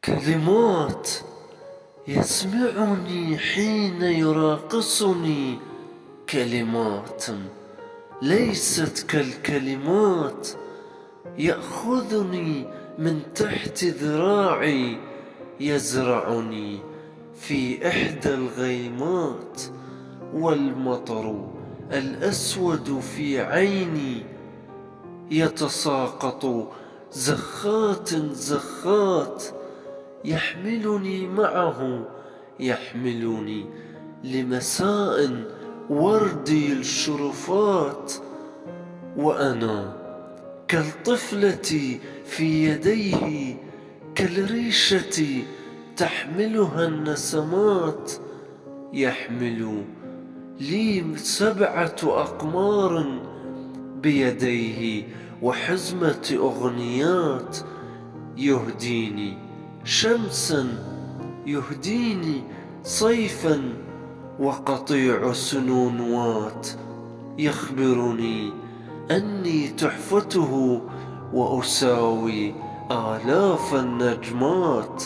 كلمات يسمعني حين يراقصني، كلمات ليست كالكلمات، يأخذني من تحت ذراعي، يزرعني في إحدى الغيمات، والمطر الأسود في عيني يتساقط زخات زخات، يحملني معه، يحملني لمساء وردي الشرفات، وأنا كالطفلة في يديه، كالريشة تحملها النسمات، يحمل لي 7 أقمار بيديه وحزمة أغنيات، يهديني شمسا، يهديني صيفا، وقطيع سنونوات، يخبرني أني تحفته وأساوي آلاف النجمات.